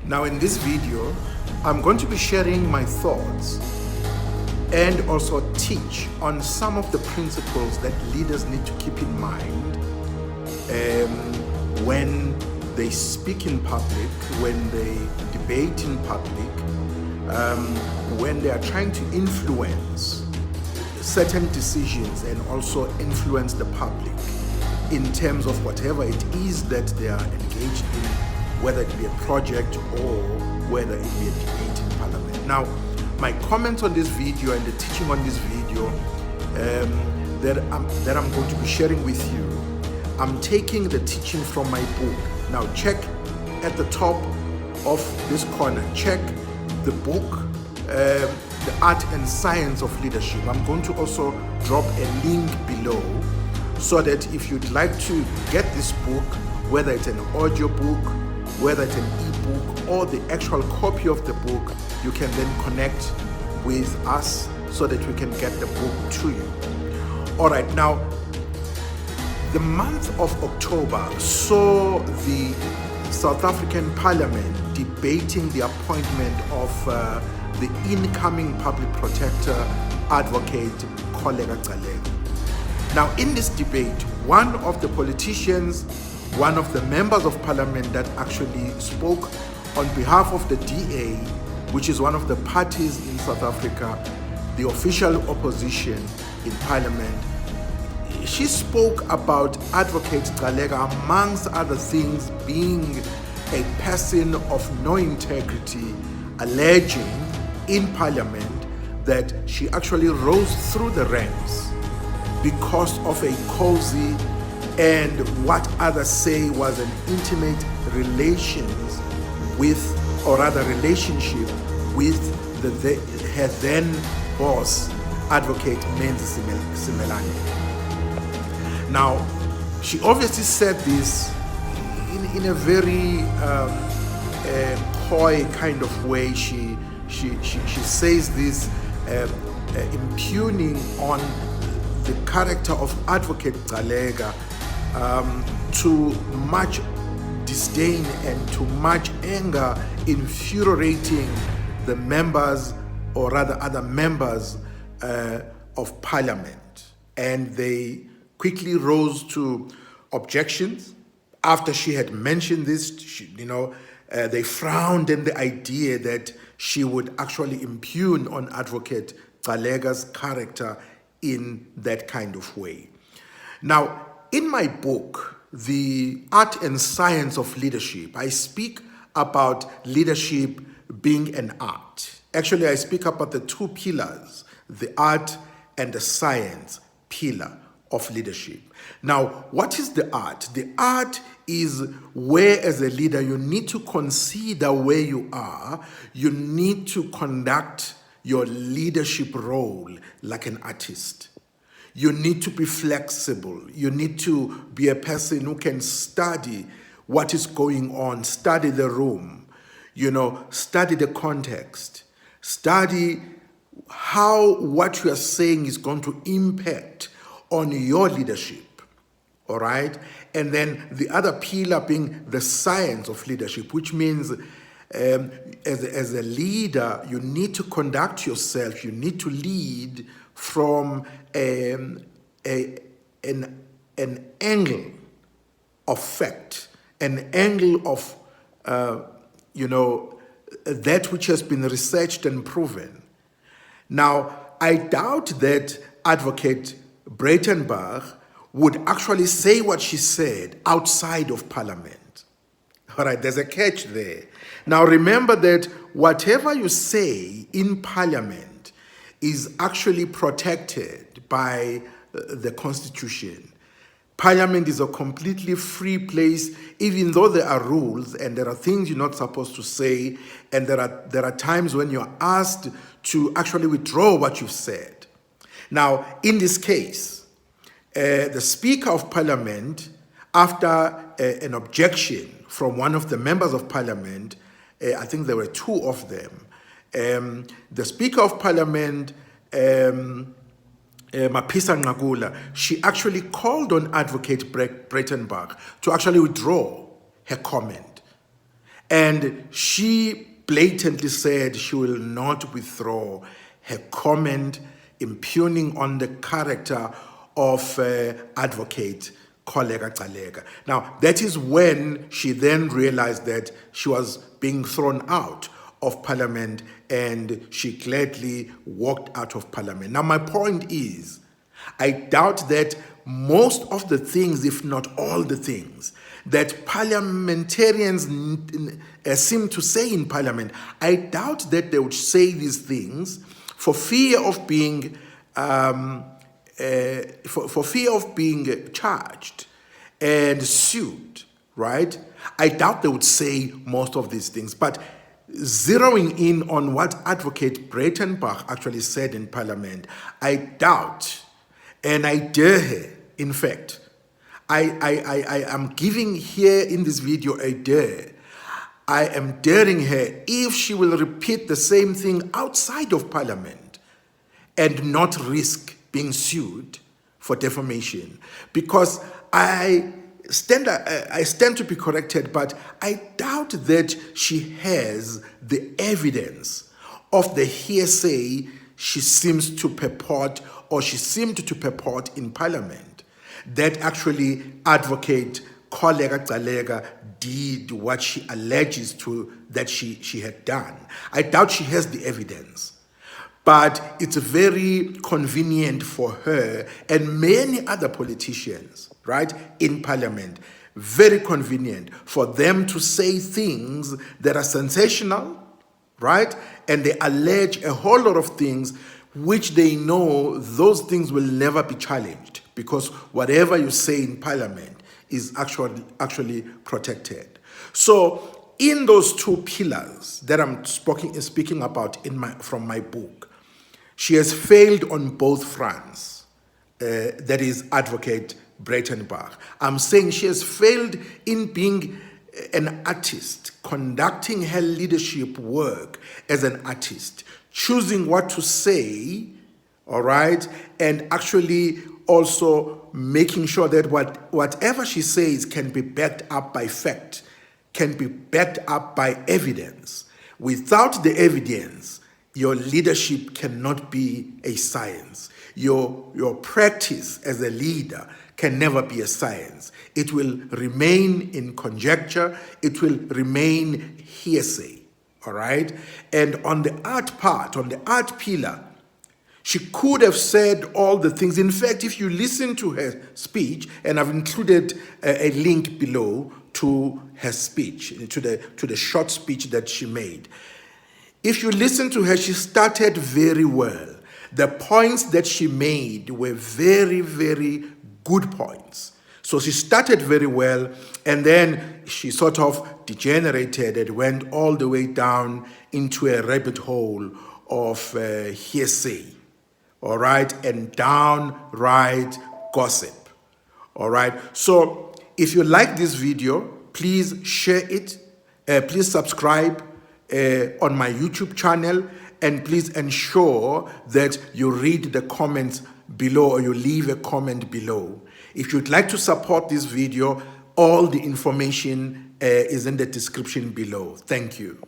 Now in this video, I'm going to be sharing my thoughts and also teach on some of the principles that leaders need to keep in mind when they speak in public, when they debate in public, when they are trying to influence certain decisions and also influence the public in terms of whatever it is that they are engaged in, whether it be a project or whether it be a debate in parliament. Now, my comments on this video and the teaching on this video that I'm going to be sharing with you, I'm taking the teaching from my book. Now check at the top of this corner, check the book, The Art and Science of Leadership. I'm going to also drop a link below so that if you'd like to get this book, whether it's an audio book, whether it's an ebook or the actual copy of the book, you can then connect with us so that we can get the book to you. All right, now the month of October saw the South African Parliament debating the appointment of the incoming public protector, Advocate Kholeka Gcaleka. Now in this debate, one of the politicians, one of the members of parliament that actually spoke on behalf of the DA, which is one of the parties in South Africa, the official opposition in parliament, she spoke about Advocate Gcaleka, amongst other things, being a person of no integrity, alleging in parliament that she actually rose through the ranks because of a cosy and what others say was an intimate relations with, or rather relationship with her then boss, Advocate Menzi Simelani. Now, she obviously said this in a very coy kind of way. She says this impugning on the character of Advocate Gcaleka to much disdain and to much anger, infuriating the members, or rather other members of parliament. And they quickly rose to objections. After she had mentioned this, they frowned at the idea that she would actually impugn on Advocate Gcaleka's character in that kind of way. Now, in my book, The Art and Science of Leadership, I speak about leadership being an art. Actually, I speak about the two pillars, the art and the science pillar of leadership. Now, what is the art? The art is where, as a leader, you need to consider where you are. You need to conduct your leadership role like an artist. You need to be flexible. You need to be a person who can study what is going on, study the room, study the context, study how what you are saying is going to impact on your leadership, all right? And then the other pillar being the science of leadership, which means as a leader, you need to conduct yourself, you need to lead from an angle of fact, an angle of, that which has been researched and proven. Now, I doubt that Advocate Breytenbach would actually say what she said outside of parliament. All right, there's a catch there. Now remember that whatever you say in parliament is actually protected by the Constitution. Parliament is a completely free place, even though there are rules and there are things you're not supposed to say, and there are times when you're asked to actually withdraw what you've said. Now, in this case, the Speaker of Parliament, after an objection from one of the members of Parliament, I think there were two of them, the Speaker of Parliament, she actually called on Advocate Breytenbach to actually withdraw her comment. And she blatantly said she will not withdraw her comment impugning on the character of Advocate Kholeka Gcaleka. Now, that is when she then realized that she was being thrown out of Parliament, and she gladly walked out of Parliament. Now, my point is, I doubt that most of the things, if not all the things, that parliamentarians seem to say in Parliament, I doubt that they would say these things for fear of being for fear of being charged and sued, right? I doubt they would say most of these things, but zeroing in on what Advocate Breytenbach actually said in Parliament, I doubt, and I dare her, in fact, I am giving here in this video a dare. I am daring her, if she will repeat the same thing outside of Parliament and not risk being sued for defamation, because I stand to be corrected, but I doubt that she has the evidence of the hearsay she seems to purport, or she seemed to purport in Parliament, that actually Advocate Kholeka Gcaleka did what she alleges to that she had done. I doubt she has the evidence. But it's very convenient for her and many other politicians, right, in Parliament, very convenient for them to say things that are sensational, right, and they allege a whole lot of things which they know those things will never be challenged, because whatever you say in Parliament is actually protected. So in those two pillars that I'm speaking about from my book, she has failed on both fronts. That is Advocate Breytenbach. I'm saying she has failed in being an artist, conducting her leadership work as an artist, choosing what to say, all right, and actually also making sure that whatever she says can be backed up by fact, can be backed up by evidence. Without the evidence, your leadership cannot be a science. Your practice as a leader can never be a science. It will remain in conjecture. It will remain hearsay, all right? And on the art part, on the art pillar, she could have said all the things. In fact, if you listen to her speech, and I've included a link below to her speech, to the short speech that she made. If you listen to her, she started very well. The points that she made were very, very good points. So she started very well, and then she sort of degenerated and went all the way down into a rabbit hole of hearsay, all right, and downright gossip, all right. So if you like this video, please share it, please subscribe on my YouTube channel, and please ensure that you read the comments below, or you leave a comment below. If you'd like to support this video, all the information is in the description below. Thank you.